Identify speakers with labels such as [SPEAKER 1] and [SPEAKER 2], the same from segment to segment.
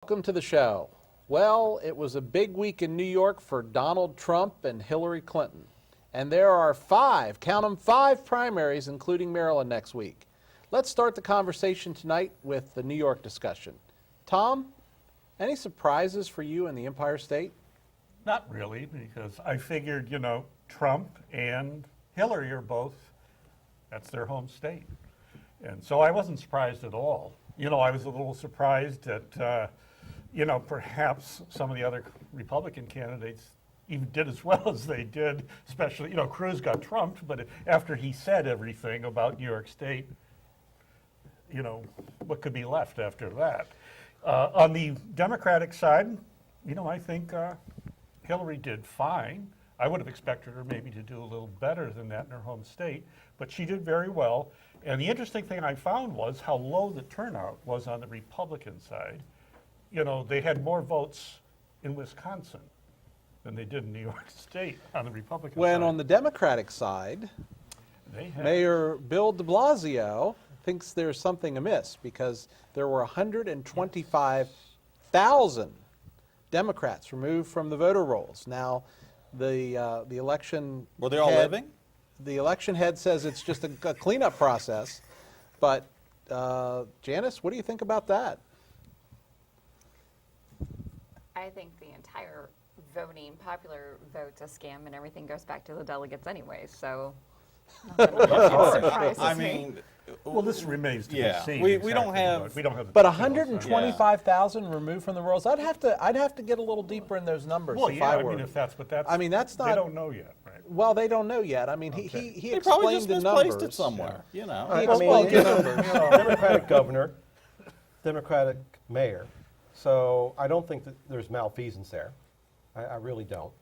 [SPEAKER 1] Welcome to the show. Well, it was a big week in New York for Donald Trump and Hillary Clinton. And there are count them, five primaries, including Maryland next week. Let's start the conversation tonight with the New York discussion. Tom, any surprises for you in the Empire State?
[SPEAKER 2] Not really, because I figured, Trump and Hillary are both, that's their home state. And so I wasn't surprised at all. I was a little surprised that, perhaps some of the other Republican candidates even did as well as they did, especially, Cruz got trumped, but after he said everything about New York State, what could be left after that? On the Democratic side, I think Hillary did fine. I would have expected her maybe to do a little better than that in her home state, but she did very well. And the interesting thing I found was how low the turnout was on the Republican side. They had more votes in Wisconsin than they did in New York State on the Republican side.
[SPEAKER 1] When on the Democratic side, Mayor Bill de Blasio thinks there's something amiss because there were 125,000 Democrats removed from the voter rolls. Now, the election
[SPEAKER 3] Were they all living?
[SPEAKER 1] The election head says it's just a cleanup process, but Janice, what do you think about that?
[SPEAKER 4] I think the entire voting, popular vote's a scam, and everything goes back to the delegates anyway. So,
[SPEAKER 3] I mean,
[SPEAKER 2] well, this remains to be seen.
[SPEAKER 3] we
[SPEAKER 2] exactly,
[SPEAKER 3] don't have.
[SPEAKER 2] we don't have the
[SPEAKER 1] But
[SPEAKER 2] details on it.
[SPEAKER 1] 125,000 removed from the rolls. I'd have to get a little deeper in those numbers.
[SPEAKER 2] Well,
[SPEAKER 1] if
[SPEAKER 2] yeah,
[SPEAKER 1] I
[SPEAKER 2] I
[SPEAKER 1] were.
[SPEAKER 2] mean, if that's, but that's.
[SPEAKER 1] I mean, that's
[SPEAKER 2] They
[SPEAKER 1] not-
[SPEAKER 2] don't know yet, right?
[SPEAKER 1] Well, they don't know yet. I mean, he
[SPEAKER 3] They probably
[SPEAKER 1] explained
[SPEAKER 3] just
[SPEAKER 1] the
[SPEAKER 3] misplaced
[SPEAKER 1] numbers.
[SPEAKER 3] it somewhere.
[SPEAKER 1] He
[SPEAKER 5] I
[SPEAKER 1] explained
[SPEAKER 5] mean,
[SPEAKER 1] the numbers.
[SPEAKER 5] Democratic governor, Democratic mayor. So I don't think that there's malfeasance there. I really don't.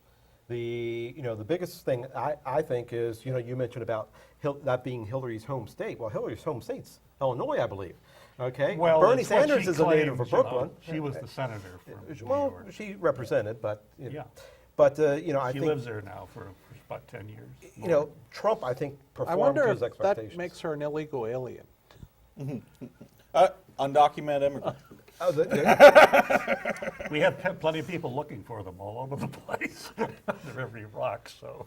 [SPEAKER 5] The biggest thing I think is you mentioned about that being Hillary's home state. Well, Hillary's home state's Illinois, I believe. Okay.
[SPEAKER 2] Well,
[SPEAKER 5] Bernie
[SPEAKER 2] it's what
[SPEAKER 5] Sanders
[SPEAKER 2] she
[SPEAKER 5] is a native
[SPEAKER 2] claims,
[SPEAKER 5] of Brooklyn.
[SPEAKER 2] She was the senator from New
[SPEAKER 5] Well,
[SPEAKER 2] York.
[SPEAKER 5] she represented, but
[SPEAKER 2] Yeah.
[SPEAKER 5] But I
[SPEAKER 2] She
[SPEAKER 5] think
[SPEAKER 2] lives there now for about 10 years.
[SPEAKER 5] Trump I think
[SPEAKER 1] I
[SPEAKER 5] performed
[SPEAKER 1] wonder
[SPEAKER 5] to
[SPEAKER 1] if
[SPEAKER 5] his expectations.
[SPEAKER 1] that makes her an illegal alien.
[SPEAKER 3] Undocumented immigrant.
[SPEAKER 5] Oh,
[SPEAKER 2] We have plenty of people looking for them all over the place. They're every rock, so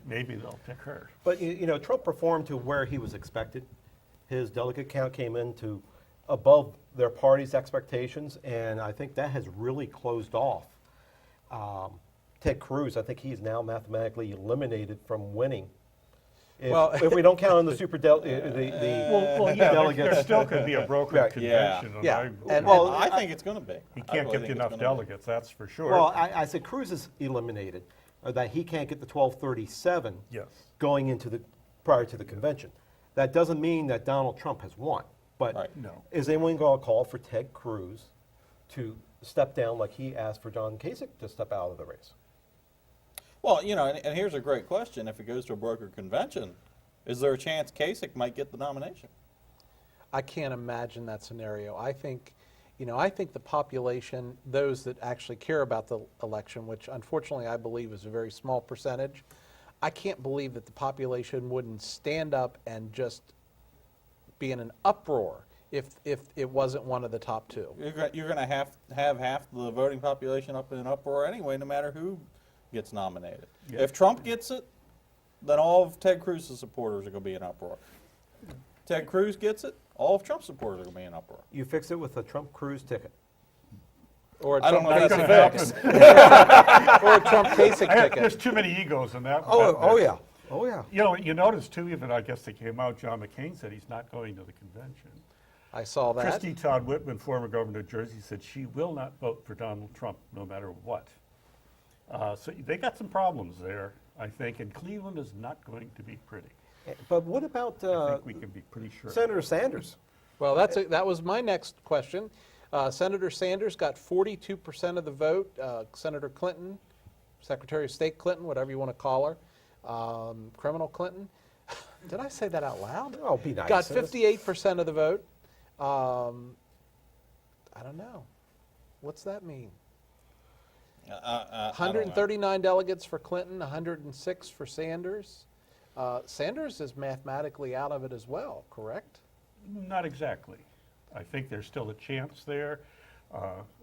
[SPEAKER 2] maybe they'll pick her.
[SPEAKER 5] But Trump performed to where he was expected. His delegate count came in to above their party's expectations, and I think that has really closed off Ted Cruz. I think he's now mathematically eliminated from winning. If we don't count on the super
[SPEAKER 2] Well, yeah,
[SPEAKER 5] delegates.
[SPEAKER 2] there still could be a brokered
[SPEAKER 5] Right.
[SPEAKER 2] convention.
[SPEAKER 1] Yeah.
[SPEAKER 2] And
[SPEAKER 1] And-
[SPEAKER 3] I think it's going to be.
[SPEAKER 2] he
[SPEAKER 3] I
[SPEAKER 2] can't
[SPEAKER 3] really
[SPEAKER 2] get
[SPEAKER 3] think it's
[SPEAKER 2] enough
[SPEAKER 3] gonna be.
[SPEAKER 2] delegates, that's for sure.
[SPEAKER 5] Well, I said Cruz is eliminated, that he can't get the 1237
[SPEAKER 2] Yes.
[SPEAKER 5] going into prior to the convention. That doesn't mean that Donald Trump has won, but
[SPEAKER 3] Right.
[SPEAKER 2] No.
[SPEAKER 5] is anyone going to call for Ted Cruz to step down like he asked for John Kasich to step out of the race?
[SPEAKER 3] Well, and here's a great question. If it goes to a brokered convention, is there a chance Kasich might get the nomination?
[SPEAKER 1] I can't imagine that scenario. I think the population, those that actually care about the election, which unfortunately I believe is a very small percentage, I can't believe that the population wouldn't stand up and just be in an uproar if it wasn't one of the top two.
[SPEAKER 3] You're going to have half the voting population up in an uproar anyway, no matter who gets nominated.
[SPEAKER 2] Yeah.
[SPEAKER 3] If Trump gets it, then all of Ted Cruz's supporters are going to be in uproar. Ted Cruz gets it, all of Trump's supporters are going to be in uproar.
[SPEAKER 5] You fix it with a Trump Cruz ticket.
[SPEAKER 1] Or a
[SPEAKER 3] I don't
[SPEAKER 1] Trump
[SPEAKER 3] know if
[SPEAKER 1] Kasich
[SPEAKER 3] that's
[SPEAKER 1] ticket. Or a Trump Kasich
[SPEAKER 2] There's
[SPEAKER 1] ticket.
[SPEAKER 2] too many egos in that.
[SPEAKER 5] Oh yeah. Oh yeah.
[SPEAKER 2] You notice too, even I guess they came out, John McCain said he's not going to the convention.
[SPEAKER 1] I saw that.
[SPEAKER 2] Christy Todd Whitman, former governor of Jersey, said she will not vote for Donald Trump no matter what. So they got some problems there, I think, and Cleveland is not going to be pretty.
[SPEAKER 5] But what about
[SPEAKER 2] I think we can be pretty sure.
[SPEAKER 5] Senator Sanders?
[SPEAKER 1] Well, that was my next question. Senator Sanders got 42% of the vote. Senator Clinton, Secretary of State Clinton, whatever you want to call her, criminal Clinton. Did I say that out loud?
[SPEAKER 5] Oh, be nice.
[SPEAKER 1] Got 58% of the vote. I don't know. What's that mean?
[SPEAKER 3] I don't know.
[SPEAKER 1] 139 delegates for Clinton, 106 for Sanders. Sanders is mathematically out of it as well, correct?
[SPEAKER 2] Not exactly. I think there's still a chance there.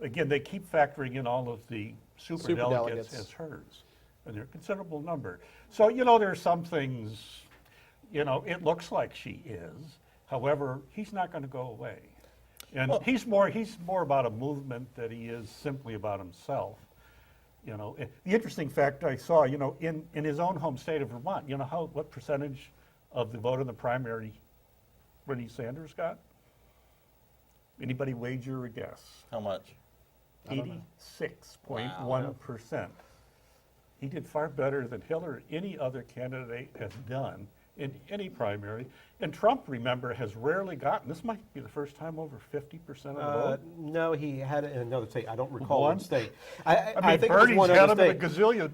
[SPEAKER 2] Again, they keep factoring in all of the superdelegates
[SPEAKER 1] Superdelegates.
[SPEAKER 2] as hers, and they're a considerable number. So, there are some things, it looks like she is. However, he's not going to go away. And
[SPEAKER 3] Well-
[SPEAKER 2] he's more about a movement than he is simply about himself. The interesting fact I saw, in his own home state of Vermont, what percentage of the vote in the primary Bernie Sanders got? Anybody wager or guess?
[SPEAKER 3] How much?
[SPEAKER 2] 86.1%. He did far better than Hillary, any other candidate has done in any primary. And Trump, remember, has rarely gotten, this might be the first time over 50% of the vote.
[SPEAKER 5] No, he had it in another state. I don't recall
[SPEAKER 2] One?
[SPEAKER 5] which state.
[SPEAKER 2] I mean,
[SPEAKER 5] think it was
[SPEAKER 2] Bernie's
[SPEAKER 5] one
[SPEAKER 2] had
[SPEAKER 5] other
[SPEAKER 2] him in a
[SPEAKER 5] state.
[SPEAKER 2] gazillion,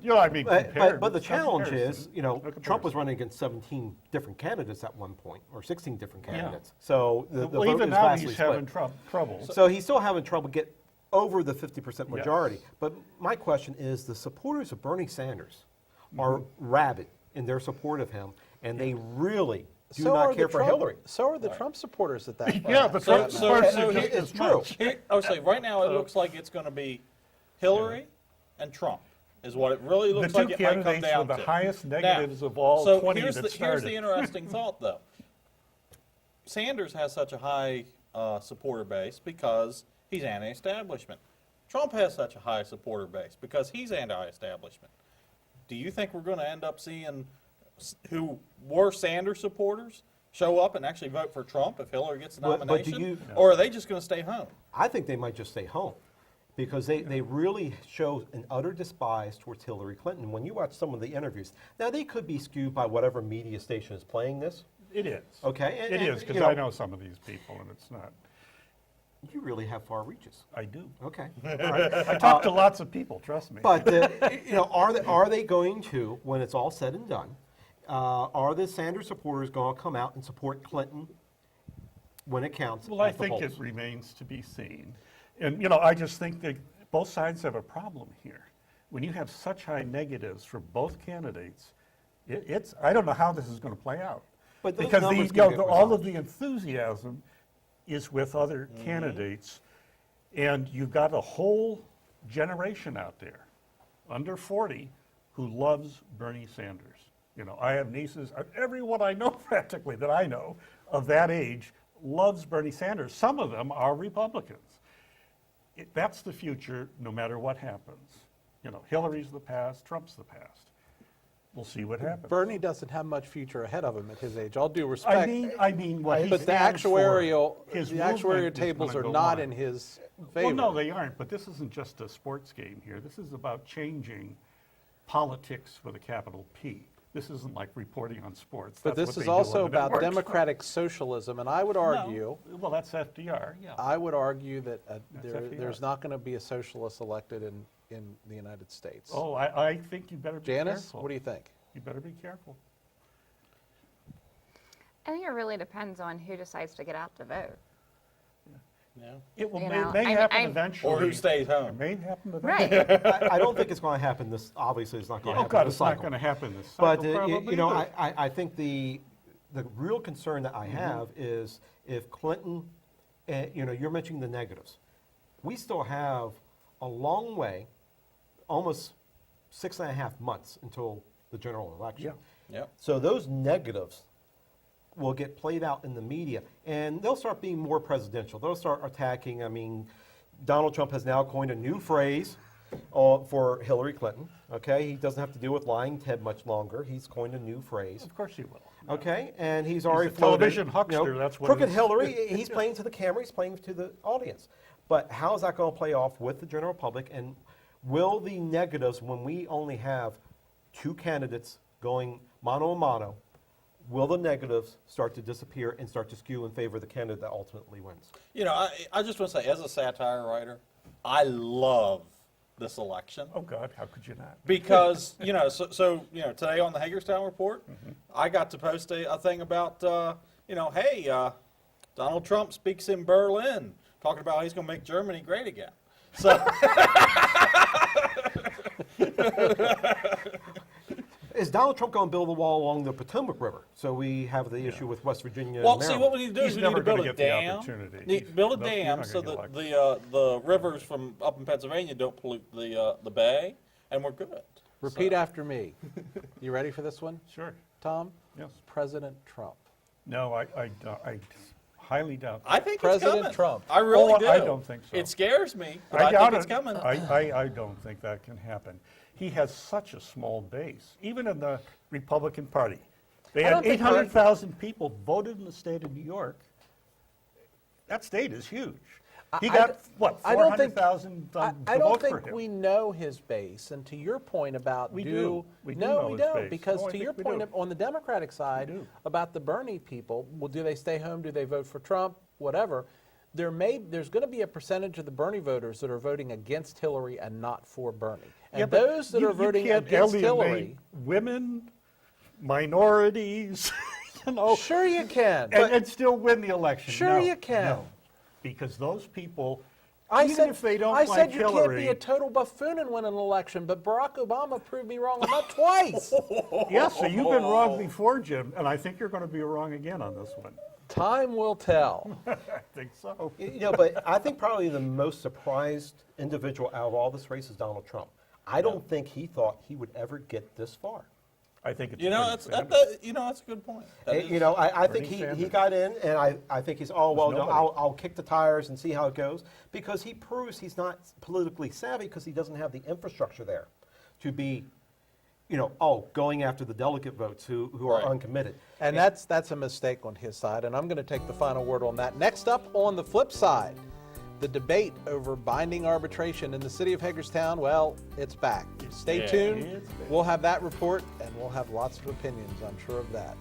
[SPEAKER 2] compared.
[SPEAKER 5] But the
[SPEAKER 2] no
[SPEAKER 5] challenge
[SPEAKER 2] comparison.
[SPEAKER 5] is,
[SPEAKER 2] No
[SPEAKER 5] Trump was
[SPEAKER 2] comparison.
[SPEAKER 5] running against 17 different candidates at one point, or 16 different
[SPEAKER 2] Yeah.
[SPEAKER 5] candidates. So the
[SPEAKER 2] Well,
[SPEAKER 5] vote
[SPEAKER 2] even
[SPEAKER 5] is
[SPEAKER 2] now,
[SPEAKER 5] vastly
[SPEAKER 2] he's
[SPEAKER 5] split.
[SPEAKER 2] having trouble.
[SPEAKER 5] So he's still having trouble get over the 50%
[SPEAKER 2] Yes.
[SPEAKER 5] majority. But my question is, the supporters of Bernie Sanders
[SPEAKER 2] Mm-hmm.
[SPEAKER 5] are rabid in their support of him, and they really do
[SPEAKER 1] So are
[SPEAKER 5] not
[SPEAKER 1] the
[SPEAKER 5] care for
[SPEAKER 1] Trump-
[SPEAKER 5] Hillary.
[SPEAKER 1] So are the Trump supporters at that point.
[SPEAKER 2] Yeah, but Trump
[SPEAKER 3] so-
[SPEAKER 2] supporters
[SPEAKER 3] so
[SPEAKER 2] are just
[SPEAKER 5] it's
[SPEAKER 2] as
[SPEAKER 5] true.
[SPEAKER 2] much.
[SPEAKER 3] Here, I would say right now it looks like it's going to be Hillary and Trump is what it really
[SPEAKER 2] The
[SPEAKER 3] looks
[SPEAKER 2] two
[SPEAKER 3] like it might come
[SPEAKER 2] candidates
[SPEAKER 3] down
[SPEAKER 2] with the
[SPEAKER 3] to.
[SPEAKER 2] highest
[SPEAKER 3] Now,
[SPEAKER 2] negatives of all
[SPEAKER 3] so
[SPEAKER 2] 20
[SPEAKER 3] here's
[SPEAKER 2] that
[SPEAKER 3] the, here's the
[SPEAKER 2] started.
[SPEAKER 3] interesting thought, though. Sanders has such a high supporter base because he's anti-establishment. Trump has such a high supporter base because he's anti-establishment. Do you think we're going to end up seeing who were Sanders supporters show up and actually vote for Trump if Hillary gets the
[SPEAKER 5] But do
[SPEAKER 3] nomination?
[SPEAKER 5] you-
[SPEAKER 3] Or are they just going to stay home?
[SPEAKER 5] I think they might just stay home because they really show an utter despise towards Hillary Clinton. When you watch some of the interviews, now they could be skewed by whatever media station is playing this.
[SPEAKER 2] It is.
[SPEAKER 5] Okay,
[SPEAKER 2] It is, because
[SPEAKER 5] you
[SPEAKER 2] I know some of these people, and it's not.
[SPEAKER 5] You really have far reaches.
[SPEAKER 2] I do.
[SPEAKER 5] Okay.
[SPEAKER 2] I talk to lots of people, trust me.
[SPEAKER 5] But are they going to, when it's all said and done, are the Sanders supporters going to come out and support Clinton when it counts?
[SPEAKER 2] Well, I
[SPEAKER 5] at the
[SPEAKER 2] think it
[SPEAKER 5] polls?
[SPEAKER 2] remains to be seen. And, I just think that both sides have a problem here. When you have such high negatives for both candidates, I don't know how this is going to play out.
[SPEAKER 5] But those
[SPEAKER 2] Because
[SPEAKER 5] numbers can get
[SPEAKER 2] all of
[SPEAKER 5] resolved.
[SPEAKER 2] the enthusiasm is with other candidates, and you've got a whole generation out there, under 40, who loves Bernie Sanders. I have nieces, everyone I know practically that I know of that age loves Bernie Sanders. Some of them are Republicans. That's the future, no matter what happens. Hillary's the past, Trump's the past. We'll see what happens.
[SPEAKER 1] Bernie doesn't have much future ahead of him at his age. All due
[SPEAKER 2] I
[SPEAKER 1] respect.
[SPEAKER 2] mean, what he
[SPEAKER 1] but the
[SPEAKER 2] stands for,
[SPEAKER 1] the
[SPEAKER 2] his movement
[SPEAKER 1] actuarial
[SPEAKER 2] is
[SPEAKER 1] tables
[SPEAKER 2] gonna
[SPEAKER 1] are
[SPEAKER 2] go
[SPEAKER 1] not
[SPEAKER 2] on.
[SPEAKER 1] in his favor.
[SPEAKER 2] Well, no, they aren't, but this isn't just a sports game here. This is about changing politics with a capital P. This isn't like reporting on sports.
[SPEAKER 1] But
[SPEAKER 2] That's
[SPEAKER 1] this
[SPEAKER 2] what
[SPEAKER 1] is
[SPEAKER 2] they do on
[SPEAKER 1] also
[SPEAKER 2] the
[SPEAKER 1] about
[SPEAKER 2] networks.
[SPEAKER 1] democratic socialism, and I would argue,
[SPEAKER 2] No. Well, that's FDR, yeah.
[SPEAKER 1] I would argue that
[SPEAKER 2] FDR.
[SPEAKER 1] there's not going to be a socialist elected in the United States.
[SPEAKER 2] Oh, I think you better be
[SPEAKER 1] Janice,
[SPEAKER 2] careful.
[SPEAKER 1] what do you think?
[SPEAKER 2] You better be careful.
[SPEAKER 4] I think it really depends on who decides to get out to vote.
[SPEAKER 3] Yeah.
[SPEAKER 2] It will
[SPEAKER 4] You
[SPEAKER 2] may,
[SPEAKER 4] know,
[SPEAKER 2] may
[SPEAKER 4] I mean,
[SPEAKER 2] happen
[SPEAKER 4] I'm-
[SPEAKER 2] eventually.
[SPEAKER 3] Or who stays
[SPEAKER 2] It
[SPEAKER 3] home?
[SPEAKER 2] may happen eventually.
[SPEAKER 4] Right.
[SPEAKER 5] I don't think it's going to happen. This obviously is not going to
[SPEAKER 2] Oh,
[SPEAKER 5] happen.
[SPEAKER 2] God,
[SPEAKER 5] this
[SPEAKER 2] it's not
[SPEAKER 5] cycle.
[SPEAKER 2] going to happen this
[SPEAKER 5] But
[SPEAKER 2] cycle, probably either.
[SPEAKER 5] I think the real concern that I
[SPEAKER 2] Mm-hmm.
[SPEAKER 5] have is if Clinton, you're mentioning the negatives. We still have a long way, almost 6.5 months until the general election.
[SPEAKER 2] Yeah.
[SPEAKER 3] Yep.
[SPEAKER 5] So those negatives will get played out in the media, and they'll start being more presidential. They'll start attacking. I mean, Donald Trump has now coined a new phrase for Hillary Clinton. Okay, he doesn't have to deal with lying Ted much longer. He's coined a new phrase.
[SPEAKER 2] Of course he will.
[SPEAKER 5] Okay, and he's already
[SPEAKER 2] a
[SPEAKER 5] floated,
[SPEAKER 2] television huckster, that's what it
[SPEAKER 5] Crooked
[SPEAKER 2] is.
[SPEAKER 5] Hillary. He's playing to the camera. He's playing to the audience. But how is that going to play off with the general public? And will the negatives, when we only have two candidates going mano a mano, will the negatives start to disappear and start to skew in favor of the candidate that ultimately wins?
[SPEAKER 3] I just want to say, as a satire writer, I love this election.
[SPEAKER 2] Oh, God, how could you not?
[SPEAKER 3] Because, today on the Hagerstown Report, I got to post a thing about, hey, Donald Trump speaks in Berlin, talking about how he's going to make Germany great again. So,
[SPEAKER 5] is Donald Trump going to build a wall along the Potomac River? So we have the issue with West Virginia.
[SPEAKER 3] Well,
[SPEAKER 5] and
[SPEAKER 3] see,
[SPEAKER 5] Maryland.
[SPEAKER 3] what we need to do
[SPEAKER 2] He's
[SPEAKER 3] is we need
[SPEAKER 2] never
[SPEAKER 3] to build
[SPEAKER 2] gonna
[SPEAKER 3] a
[SPEAKER 2] get the
[SPEAKER 3] dam.
[SPEAKER 2] opportunity.
[SPEAKER 3] Build a
[SPEAKER 2] Nope, you're
[SPEAKER 3] dam
[SPEAKER 2] not
[SPEAKER 3] so
[SPEAKER 2] gonna
[SPEAKER 3] that
[SPEAKER 2] get
[SPEAKER 3] the rivers from up in Pennsylvania don't pollute the bay, and we're good.
[SPEAKER 1] Repeat after me. You ready for this one,
[SPEAKER 2] Sure,
[SPEAKER 1] Tom?
[SPEAKER 2] yes.
[SPEAKER 1] President Trump.
[SPEAKER 2] No, I highly doubt that.
[SPEAKER 3] I think
[SPEAKER 1] President
[SPEAKER 3] it's coming.
[SPEAKER 1] Trump.
[SPEAKER 3] I really
[SPEAKER 2] Oh,
[SPEAKER 3] do.
[SPEAKER 2] I don't think so.
[SPEAKER 3] It scares me, but
[SPEAKER 2] I
[SPEAKER 3] I,
[SPEAKER 2] doubt
[SPEAKER 3] think it's
[SPEAKER 2] it.
[SPEAKER 3] coming.
[SPEAKER 2] I don't think that can happen. He has such a small base, even in the Republican Party. They
[SPEAKER 1] I
[SPEAKER 2] had
[SPEAKER 1] don't think
[SPEAKER 2] 800,000 people voted in the state of New York. That state is huge. He got, what,
[SPEAKER 1] I don't think-
[SPEAKER 2] 400,000
[SPEAKER 1] I
[SPEAKER 2] to
[SPEAKER 1] don't
[SPEAKER 2] vote for
[SPEAKER 1] think
[SPEAKER 2] him.
[SPEAKER 1] we know his base, and to your point about
[SPEAKER 2] We do. We do
[SPEAKER 1] no,
[SPEAKER 2] know
[SPEAKER 1] we
[SPEAKER 2] his
[SPEAKER 1] don't,
[SPEAKER 2] base.
[SPEAKER 1] because
[SPEAKER 2] No, I
[SPEAKER 1] to
[SPEAKER 2] think
[SPEAKER 1] your
[SPEAKER 2] we
[SPEAKER 1] point
[SPEAKER 2] do.
[SPEAKER 1] on the Democratic side
[SPEAKER 2] do.
[SPEAKER 1] about the Bernie people, well, do they stay home? Do they vote for Trump? Whatever. There's going to be a percentage of the Bernie voters that are voting against Hillary and not for Bernie, and
[SPEAKER 2] Yeah, but
[SPEAKER 1] those that
[SPEAKER 2] you-
[SPEAKER 1] are voting
[SPEAKER 2] you can't
[SPEAKER 1] against
[SPEAKER 2] alienate
[SPEAKER 1] Hillary.
[SPEAKER 2] women, minorities, you know,
[SPEAKER 1] Sure, you can.
[SPEAKER 2] and still win the election.
[SPEAKER 1] Sure
[SPEAKER 2] No,
[SPEAKER 1] you can.
[SPEAKER 2] no. Because those people,
[SPEAKER 1] I
[SPEAKER 2] even
[SPEAKER 1] said,
[SPEAKER 2] if they don't
[SPEAKER 1] I
[SPEAKER 2] like
[SPEAKER 1] said you can't
[SPEAKER 2] Hillary,
[SPEAKER 1] be a total buffoon and win an election, but Barack Obama proved me wrong on that twice.
[SPEAKER 2] yes, so you've been wrong before, Jim, and I think you're going to be wrong again on this one.
[SPEAKER 1] Time will tell.
[SPEAKER 2] I think so.
[SPEAKER 5] You know, but I think probably the most surprised individual out of all this race is Donald Trump. I don't think he thought he would ever get this far.
[SPEAKER 2] I think it's
[SPEAKER 3] You know,
[SPEAKER 2] Bernie
[SPEAKER 3] that's
[SPEAKER 2] Sanders.
[SPEAKER 3] that's a good point. That is-
[SPEAKER 5] You know, I think
[SPEAKER 2] Bernie
[SPEAKER 5] he
[SPEAKER 2] Sanders.
[SPEAKER 5] got in, and I think he's, oh, well, no,
[SPEAKER 2] nobody.
[SPEAKER 5] I'll kick the tires and see how it goes, because he proves he's not politically savvy because he doesn't have the infrastructure there to be, going after the delegate votes who are
[SPEAKER 3] Right.
[SPEAKER 5] uncommitted.
[SPEAKER 1] And that's a mistake on his side, and I'm going to take the final word on that. Next up on the flip side, the debate over binding arbitration in the city of Hagerstown, well, it's back. Stay
[SPEAKER 3] Yeah,
[SPEAKER 1] tuned.
[SPEAKER 2] it's back.
[SPEAKER 1] We'll have that report, and we'll have lots of opinions, I'm sure of that.